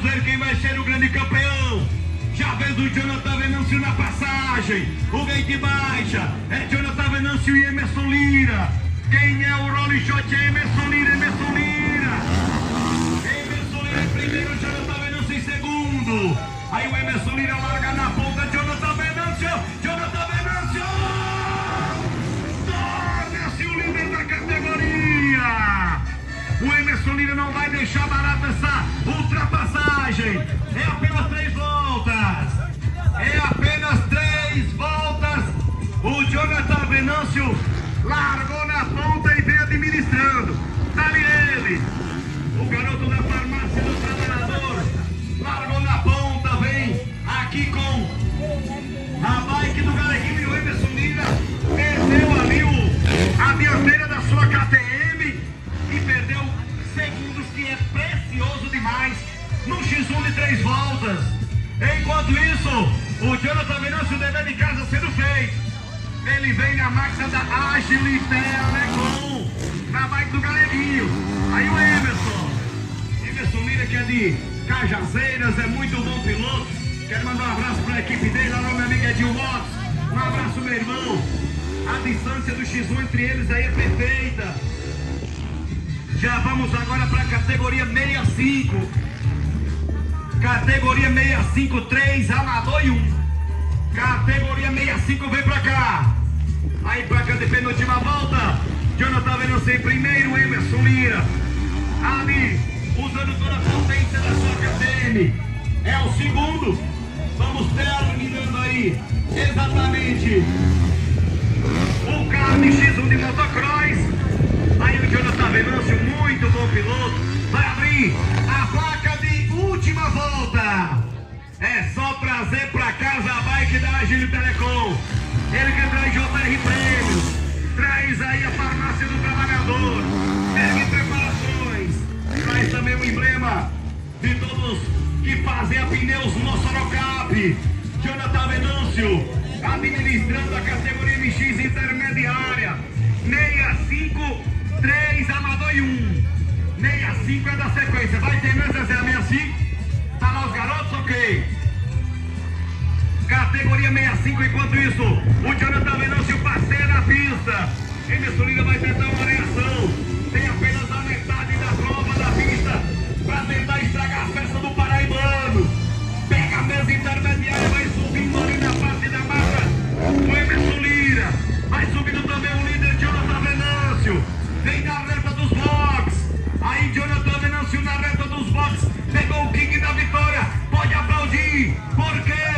ver quem vai ser o grande campeão. Já vês o Jonathan Venâncio na passagem. O gate baixa. É Jonathan Venâncio e Emerson Lira. Quem é o Rolling Shot? É Emerson Lira, Emerson Lira. Emerson Lira em primeiro, Jonathan Venâncio em segundo. Aí o Emerson Lira larga na ponta. Jonathan Venâncio. Jonathan Venâncio. Torna-se o líder da categoria. O Emerson Lira não vai deixar barata essa ultrapassagem. É apenas 3 voltas. É apenas 3 voltas. O Jonathan Venâncio largou na ponta e vem administrando. Tá ali ele. O garoto da farmácia do trabalhador. Largou na ponta, vem aqui com a bike do Galeguinho e o Emerson Lira. Perdeu ali a dianteira da sua KTM e perdeu segundos, que é precioso demais no X1 de 3 voltas. Enquanto isso, o Jonathan Venâncio, o dever de casa sendo feito. Ele vem na máquina da Agilitel, né, na bike do Galeguinho. Aí o Emerson Lira, que é de Cajazeiras, é muito bom piloto. Quero mandar um abraço para a equipe dele, lá meu amigo Edil Motos. Um abraço, meu irmão. A distância do X1 entre eles aí é perfeita. Já vamos agora para a categoria 65. Categoria 65, 3, amador e 1. Categoria 65, vem pra cá. Aí pra cá de penúltima volta. Jonathan Venâncio em primeiro, Emerson Lira ali, usando toda a potência da sua KTM. É o segundo. Vamos terminando aí exatamente o carro de X1 de motocross. Aí o Jonathan Venâncio, muito bom piloto, vai abrir a placa de última volta. É só trazer pra casa a bike da Agile Telecom. Ele que traz JR Prêmios, traz aí a farmácia do trabalhador, Berg Preparações, traz também o emblema de todos que fazem a Pneus no Sorocap. Jonathan Venâncio administrando a categoria MX intermediária. 65, 3, amador e 1. 65 é da sequência. Vai ter mesmo essa 65? Tá lá os garotos, ok? Categoria 65, enquanto isso, o Jonathan Venâncio passeia na pista. Emerson Lira vai tentar uma reação. Tem apenas a metade da prova da pista para tentar estragar a festa do paraibano. Pega a mesa intermediária, vai subindo ali na parte da massa. O Emerson Lira vai subindo também o líder Jonathan Venâncio. Vem na reta dos box. Aí Jonathan Venâncio na reta dos box pegou o kick da vitória. Pode aplaudir, porque